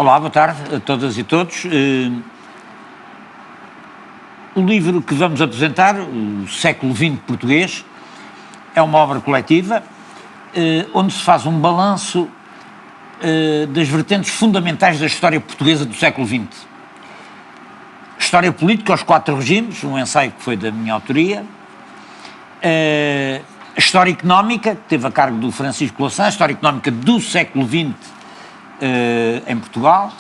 Olá, boa tarde a todas e todos. O livro que vamos apresentar, o Século XX Português, é uma obra coletiva onde se faz um balanço das vertentes fundamentais da história portuguesa do século XX. História política aos 4 regimes, um ensaio que foi da minha autoria. A história económica, que teve a cargo do Francisco Louçã, a história económica do século XX em Portugal.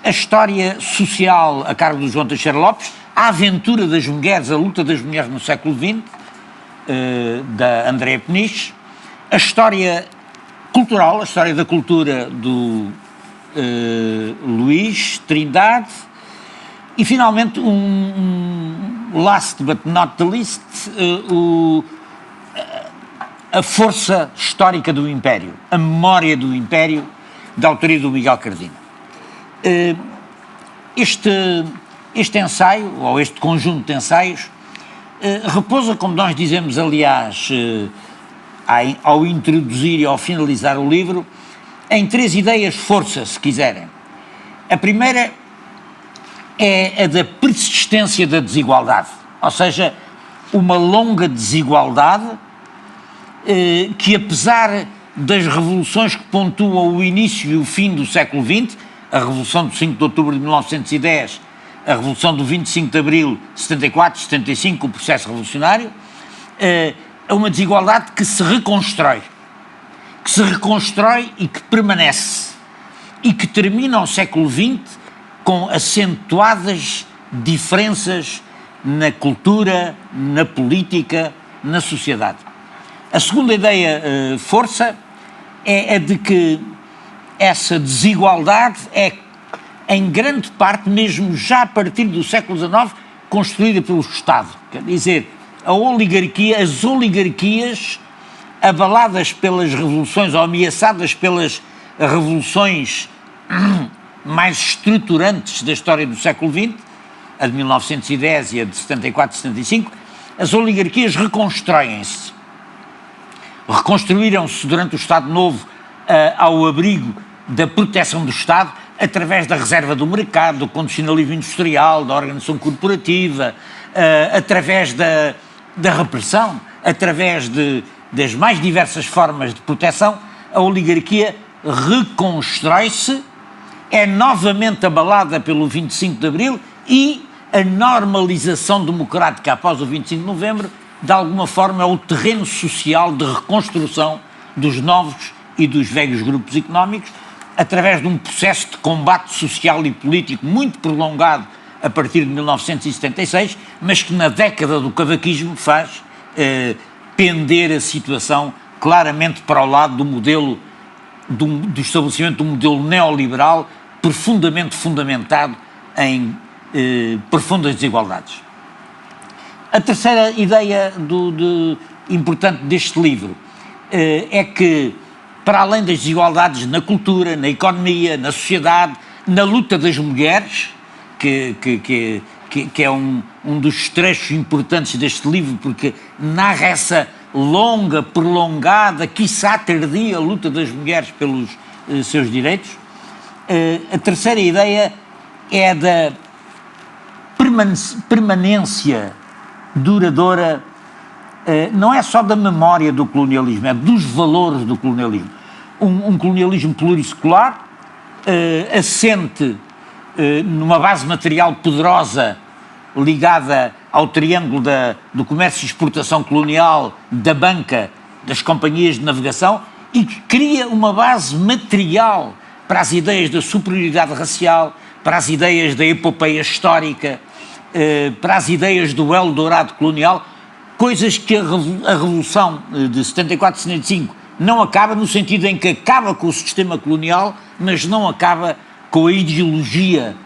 A história social a cargo do João Teixeira Lopes, a aventura das mulheres, a luta das mulheres no século XX, da Andréa Peniche. A história cultural, a história da cultura do Luís Trindade. E, finalmente, last but not the least, a força histórica do Império, a memória do Império, da autoria do Miguel Cardina. Este ensaio, ou este conjunto de ensaios, repousa, como nós dizemos, aliás, ao introduzir e ao finalizar o livro, em 3 ideias força, se quiserem. A primeira é a da persistência da desigualdade, ou seja, uma longa desigualdade que, apesar das revoluções que pontuam o início e o fim do século XX, a Revolução do 5 de Outubro de 1910, a Revolução do 25 de Abril de 74, 75, o processo revolucionário, é uma desigualdade que se reconstrói e que permanece, e que termina o século XX com acentuadas diferenças na cultura, na política, na sociedade. A segunda ideia, força, é a de que essa desigualdade é, em grande parte, mesmo já a partir do século XIX, construída pelo Estado. Quer dizer, as oligarquias, abaladas pelas revoluções ou ameaçadas pelas revoluções mais estruturantes da história do século XX, a de 1910 e a de 74 e 75, as oligarquias reconstruíram-se durante o Estado Novo ao abrigo da proteção do Estado, através da reserva do mercado, do condicionalismo industrial, da organização corporativa, através da repressão, através das mais diversas formas de proteção. A oligarquia reconstrói-se, é novamente abalada pelo 25 de Abril e a normalização democrática após o 25 de Novembro, de alguma forma, é o terreno social de reconstrução dos novos e dos velhos grupos económicos, através de um processo de combate social e político muito prolongado a partir de 1976, mas que na década do cavaquismo faz pender a situação claramente para o lado do modelo, do estabelecimento de um modelo neoliberal profundamente fundamentado em profundas desigualdades. A terceira ideia importante deste livro é que, para além das desigualdades na cultura, na economia, na sociedade, na luta das mulheres, que é um dos trechos importantes deste livro, porque narra essa longa, prolongada, quiçá tardia luta das mulheres pelos seus direitos. A terceira ideia é da permanência duradoura, não é só da memória do colonialismo, é dos valores do colonialismo. Um colonialismo plurissecular, assente numa base material poderosa ligada ao triângulo do comércio e exportação colonial, da banca, das companhias de navegação, e que cria uma base material para as ideias da superioridade racial, para as ideias da epopeia histórica, para as ideias do Eldorado colonial, coisas que a Revolução de 74 e 75 não acaba, no sentido em que acaba com o sistema colonial, mas não acaba com a ideologia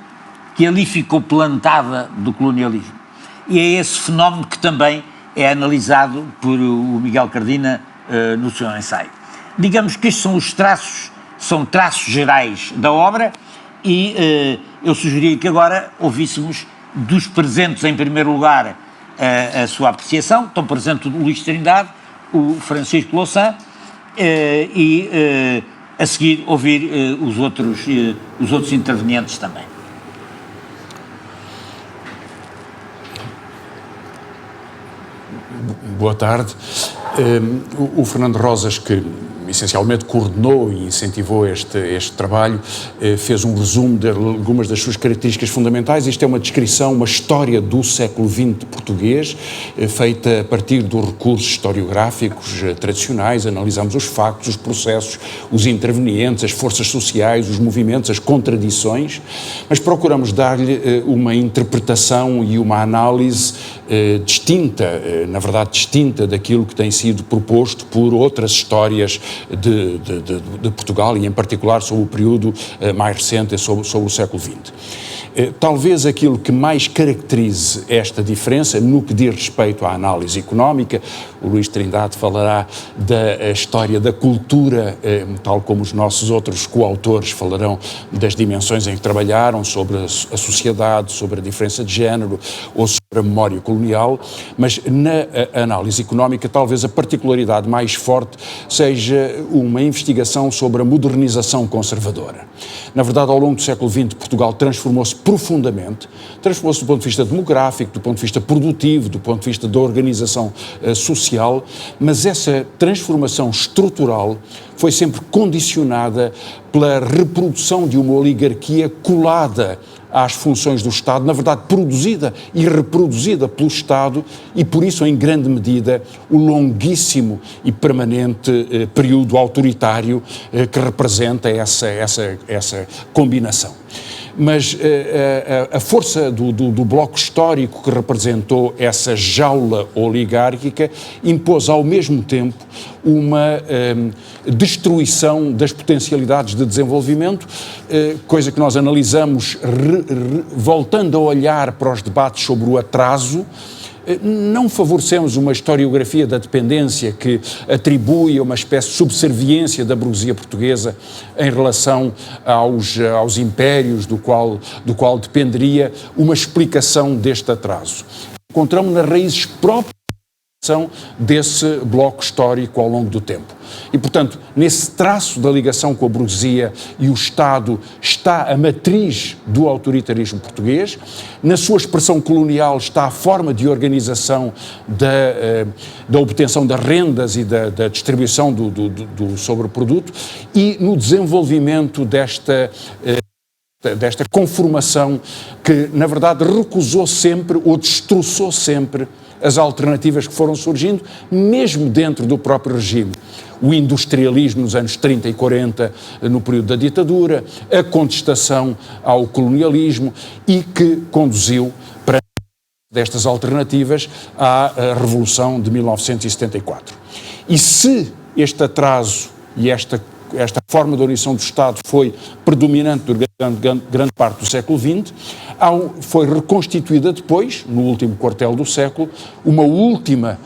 que ali ficou plantada do colonialismo. E é esse fenómeno que também é analisado por o Miguel Cardina no seu ensaio. Digamos que estes são traços gerais da obra, e eu sugeria que agora ouvíssemos dos presentes, em primeiro lugar, a sua apreciação. Estão presentes o Luís Trindade, o Francisco Louçã e a seguir ouvir os outros intervenientes também. Boa tarde. O Fernando Rosas, que essencialmente coordenou e incentivou este trabalho, fez um resumo de algumas das suas características fundamentais. Isto é uma descrição, uma história do século XX português, feita a partir dos recursos historiográficos tradicionais. Analisamos os factos, os processos, os intervenientes, as forças sociais, os movimentos, as contradições, mas procuramos dar-lhe uma interpretação e uma análise distinta, na verdade distinta daquilo que tem sido proposto por outras histórias de Portugal e em particular sobre o período mais recente, sobre o século XX. Talvez aquilo que mais caracterize esta diferença no que diz respeito à análise económica, o Luís Trindade falará da história da cultura, tal como os nossos outros coautores falarão das dimensões em que trabalharam, sobre a sociedade, sobre a diferença de género ou sobre a memória colonial, mas na análise económica talvez a particularidade mais forte seja uma investigação sobre a modernização conservadora. Na verdade, ao longo do século XX, Portugal transformou-se profundamente, transformou-se do ponto de vista demográfico, do ponto de vista produtivo, do ponto de vista da organização social, mas essa transformação estrutural foi sempre condicionada pela reprodução de uma oligarquia colada às funções do Estado, na verdade produzida e reproduzida pelo Estado, e por isso, em grande medida, o longuíssimo e permanente período autoritário que representa essa combinação. Mas a força do bloco histórico que representou essa jaula oligárquica impôs ao mesmo tempo uma destruição das potencialidades de desenvolvimento, coisa que nós analisamos voltando a olhar para os debates sobre o atraso. Não favorecemos uma historiografia da dependência que atribui uma espécie de subserviência da burguesia portuguesa em relação aos impérios do qual dependeria uma explicação deste atraso. Encontramos nas raízes próprias desse bloco histórico ao longo do tempo. E, portanto, nesse traço da ligação com a burguesia e o Estado está a matriz do autoritarismo português. Na sua expressão colonial está a forma de organização da obtenção das rendas e da distribuição do sobreproduto, e no desenvolvimento desta conformação que, na verdade, recusou sempre ou destroçou sempre as alternativas que foram surgindo, mesmo dentro do próprio regime. O industrialismo nos anos 30 e 40, no período da ditadura, a contestação ao colonialismo, e que conduziu para destas alternativas à Revolução de 1974. E se este atraso e esta forma de organização do Estado foi predominante durante grande parte do século XX, foi reconstituída depois, no último quartel do século, uma última,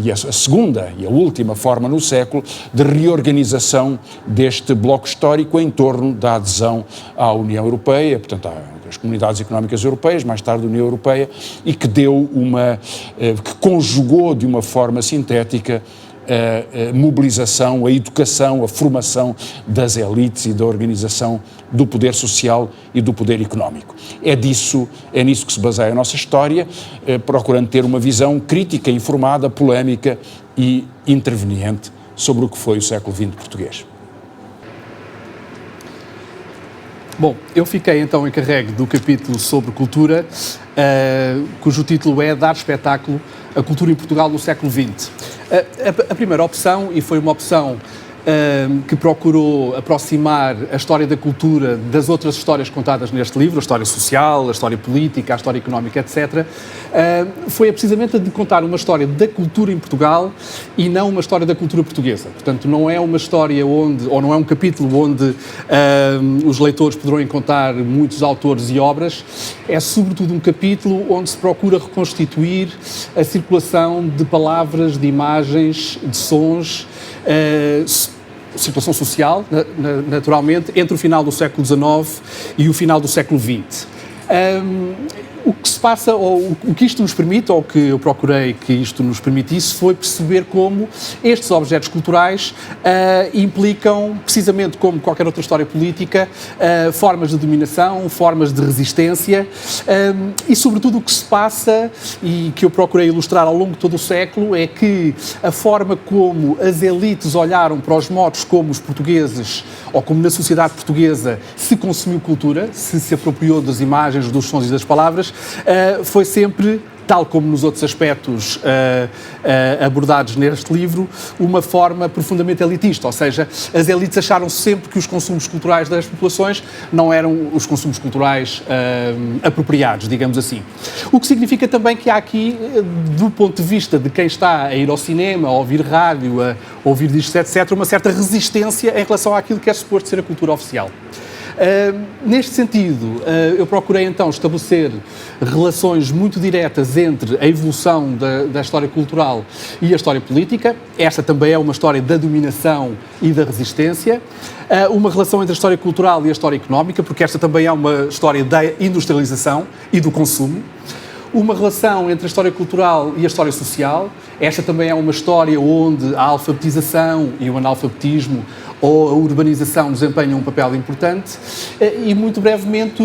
e a segunda e a última forma no século, de reorganização deste bloco histórico em torno da adesão à União Europeia, portanto, às comunidades económicas europeias, mais tarde a União Europeia, e que que conjugou de uma forma sintética a mobilização, a educação, a formação das elites e da organização do poder social e do poder económico. É nisso que se baseia a nossa história, procurando ter uma visão crítica, informada, polémica e interveniente sobre o que foi o século XX português. Bom, eu fiquei então encarregue do capítulo sobre cultura, cujo título é Dar espetáculo à cultura em Portugal no século XX. A primeira opção, e foi uma opção que procurou aproximar a história da cultura das outras histórias contadas neste livro, a história social, a história política, a história económica, etc., foi precisamente a de contar uma história da cultura em Portugal e não uma história da cultura portuguesa. Portanto, não é uma história ou não é um capítulo onde os leitores poderão encontrar muitos autores e obras, é sobretudo um capítulo onde se procura reconstituir a circulação de palavras, de imagens, de sons, situação social, naturalmente, entre o final do século XIX e o final do século XX. O que se passa, ou o que isto nos permite, ou que eu procurei que isto nos permitisse, foi perceber como estes objetos culturais implicam, precisamente como qualquer outra história política, formas de dominação, formas de resistência e, sobretudo, o que se passa, e que eu procurei ilustrar ao longo de todo o século, é que a forma como as elites olharam para os modos como os portugueses, ou como na sociedade portuguesa, se consumiu cultura, se apropriou das imagens, dos sons e das palavras, foi sempre, tal como nos outros aspectos abordados neste livro, uma forma profundamente elitista, ou seja, as elites acharam sempre que os consumos culturais das populações não eram os consumos culturais apropriados, digamos assim. O que significa também que há aqui, do ponto de vista de quem está a ir ao cinema, a ouvir rádio, a ouvir discos, etc., uma certa resistência em relação àquilo que é suposto ser a cultura oficial. Neste sentido, eu procurei então estabelecer relações muito diretas entre a evolução da história cultural e a história política. Esta também é uma história da dominação e da resistência. Uma relação entre a história cultural e a história económica, porque esta também é uma história da industrialização e do consumo. Uma relação entre a história cultural e a história social. Esta também é uma história onde a alfabetização e o analfabetismo ou a urbanização desempenham um papel importante. E, muito brevemente,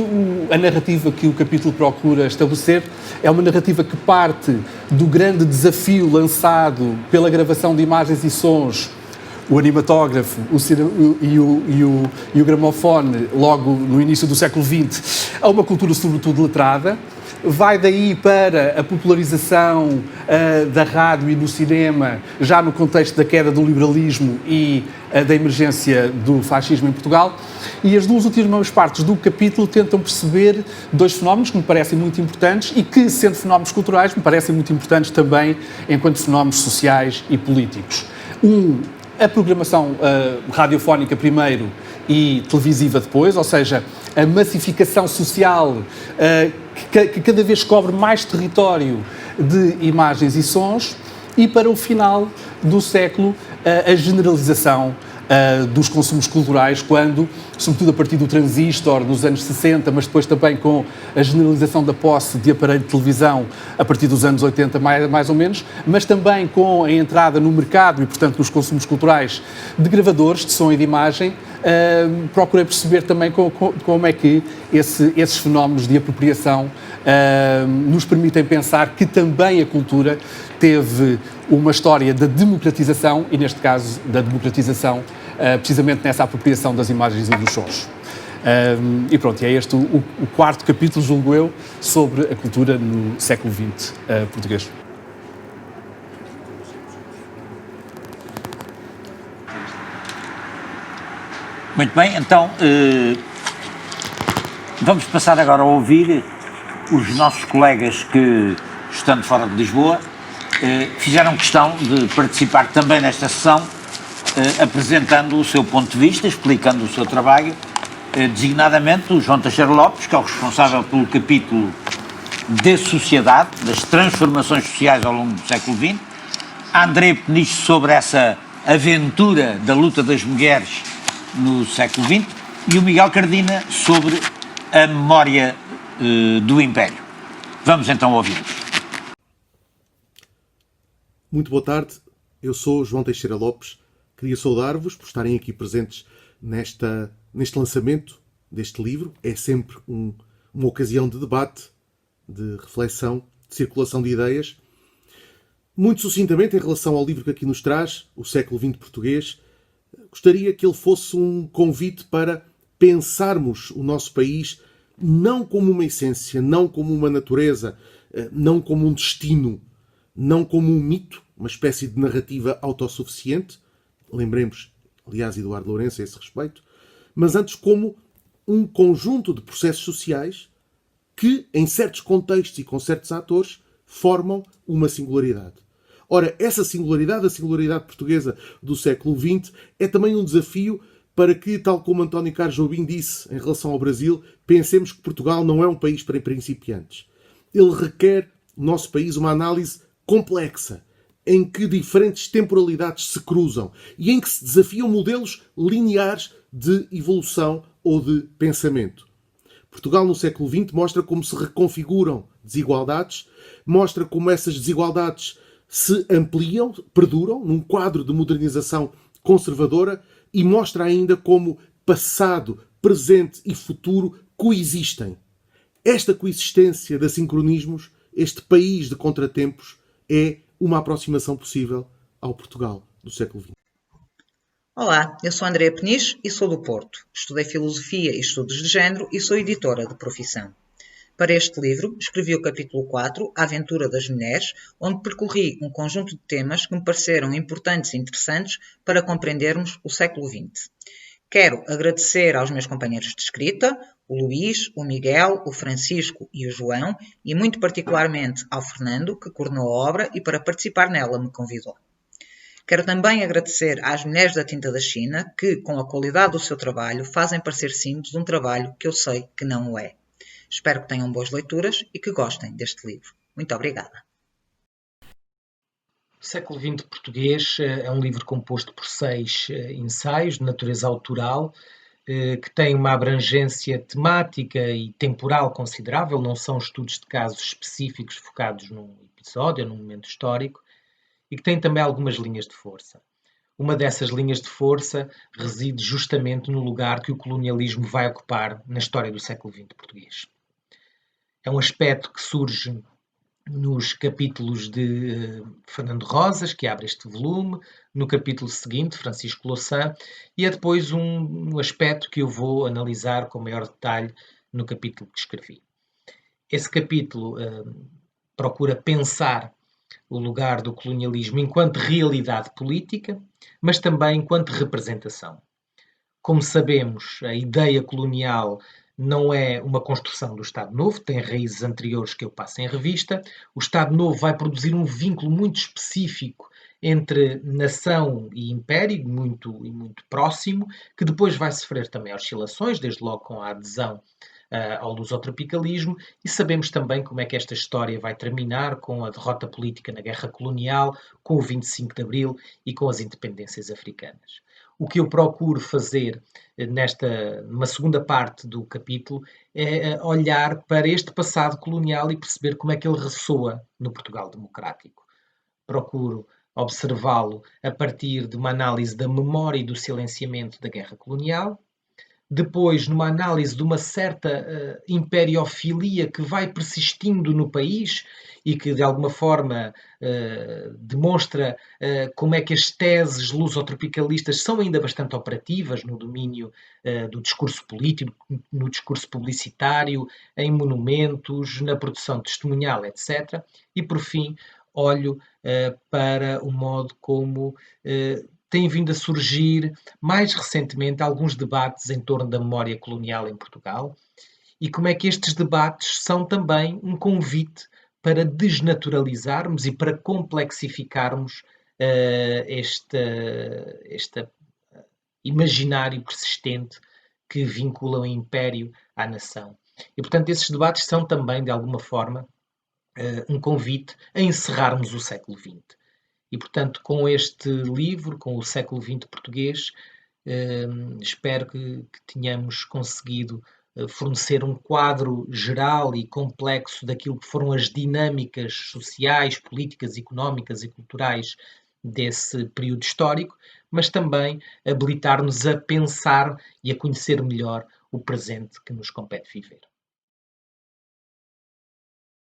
a narrativa que o capítulo procura estabelecer é uma narrativa que parte do grande desafio lançado pela gravação de imagens e sons, o animatógrafo e o gramofone, logo no início do século XX, a uma cultura sobretudo letrada. Vai daí para a popularização da rádio e do cinema, já no contexto da queda do liberalismo e da emergência do fascismo em Portugal. E as duas últimas partes do capítulo tentam perceber dois fenómenos que me parecem muito importantes e que, sendo fenómenos culturais, me parecem muito importantes também enquanto fenómenos sociais e políticos. A programação radiofónica primeiro e televisiva depois, ou seja, a massificação social que cada vez cobre mais território de imagens e sons, e para o final do século a generalização dos consumos culturais, quando, sobretudo a partir do transistor nos anos 60, mas depois também com a generalização da posse de aparelho de televisão a partir dos anos 80, mais ou menos, mas também com a entrada no mercado e, portanto, nos consumos culturais de gravadores, de som e de imagem, procurei perceber também como é que esses fenómenos de apropriação nos permitem pensar que também a cultura teve uma história da democratização, e neste caso da democratização precisamente nessa apropriação das imagens e dos sons. E pronto, é este o quarto capítulo, julgo eu, sobre a cultura no século XX português. Muito bem, então vamos passar agora a ouvir os nossos colegas que, estando fora de Lisboa, fizeram questão de participar também nesta sessão, apresentando o seu ponto de vista, explicando o seu trabalho, designadamente o João Teixeira Lopes, que é o responsável pelo capítulo de sociedade, das transformações sociais ao longo do século XX, a André Peniche sobre essa aventura da luta das mulheres no século XX e o Miguel Cardina sobre a memória do Império. Vamos então ouvi-los. Muito boa tarde, eu sou João Teixeira Lopes. Queria saudar-vos por estarem aqui presentes neste lançamento deste livro. É sempre uma ocasião de debate, de reflexão, de circulação de ideias. Muito sucintamente, em relação ao livro que aqui nos traz, O Século XX Português, gostaria que ele fosse um convite para pensarmos o nosso país não como uma essência, não como uma natureza, não como um destino, não como um mito, uma espécie de narrativa autossuficiente. Lembremos, aliás, Eduardo Lourenço a esse respeito, mas antes como um conjunto de processos sociais que, em certos contextos e com certos atores, formam uma singularidade. Ora, essa singularidade, a singularidade portuguesa do século XX, é também um desafio para que, tal como António Carlos Jobim disse em relação ao Brasil, pensemos que Portugal não é um país para principiantes. Ele requer, no nosso país, uma análise complexa, em que diferentes temporalidades se cruzam e em que se desafiam modelos lineares de evolução ou de pensamento. Portugal no século XX mostra como se reconfiguram desigualdades, mostra como essas desigualdades se ampliam, perduram, num quadro de modernização conservadora, e mostra ainda como passado, presente e futuro coexistem. Esta coexistência de assincronismos, este país de contratempos, é uma aproximação possível ao Portugal do século XX. Olá, eu sou Andréa Peniche e sou do Porto. Estudei Filosofia e Estudos de Género e sou editora de profissão. Para este livro, escrevi o capítulo 4, A Aventura das Mulheres, onde percorri um conjunto de temas que me pareceram importantes e interessantes para compreendermos o século XX. Quero agradecer aos meus companheiros de escrita, o Luís, o Miguel, o Francisco e o João, e muito particularmente ao Fernando, que coordenou a obra e para participar nela me convidou. Quero também agradecer às mulheres da Tinta da China que, com a qualidade do seu trabalho, fazem parecer simples um trabalho que eu sei que não o é. Espero que tenham boas leituras e que gostem deste livro. Muito obrigada. O século XX português é um livro composto por 6 ensaios de natureza autoral, que têm uma abrangência temática e temporal considerável, não são estudos de casos específicos focados num episódio ou num momento histórico, e que têm também algumas linhas de força. Uma dessas linhas de força reside justamente no lugar que o colonialismo vai ocupar na história do século XX português. É um aspecto que surge nos capítulos de Fernando Rosas, que abre este volume, no capítulo seguinte, Francisco Louçã, e é depois um aspecto que eu vou analisar com maior detalhe no capítulo que escrevi. Esse capítulo procura pensar o lugar do colonialismo enquanto realidade política, mas também enquanto representação. Como sabemos, a ideia colonial não é uma construção do Estado Novo, tem raízes anteriores que eu passo em revista. O Estado Novo vai produzir um vínculo muito específico entre nação e império, muito próximo, que depois vai sofrer também oscilações, desde logo com a adesão ao lusotropicalismo, e sabemos também como é que esta história vai terminar com a derrota política na guerra colonial, com o 25 de Abril e com as independências africanas. O que eu procuro fazer numa segunda parte do capítulo é olhar para este passado colonial e perceber como é que ele ressoa no Portugal democrático. Procuro observá-lo a partir de uma análise da memória e do silenciamento da guerra colonial, depois numa análise de uma certa imperiofilia que vai persistindo no país e que de alguma forma demonstra como é que as teses lusotropicalistas são ainda bastante operativas no domínio do discurso político, no discurso publicitário, em monumentos, na produção testemunhal, etc. E por fim olho para o modo como têm vindo a surgir, mais recentemente, alguns debates em torno da memória colonial em Portugal e como é que estes debates são também um convite para desnaturalizarmos e para complexificarmos este imaginário persistente que vincula o império à nação. E, portanto, esses debates são também, de alguma forma, um convite a encerrarmos o século XX. E, portanto, com este livro, com o século XX português, espero que tenhamos conseguido fornecer um quadro geral e complexo daquilo que foram as dinâmicas sociais, políticas, económicas e culturais desse período histórico, mas também habilitar-nos a pensar e a conhecer melhor o presente que nos compete viver.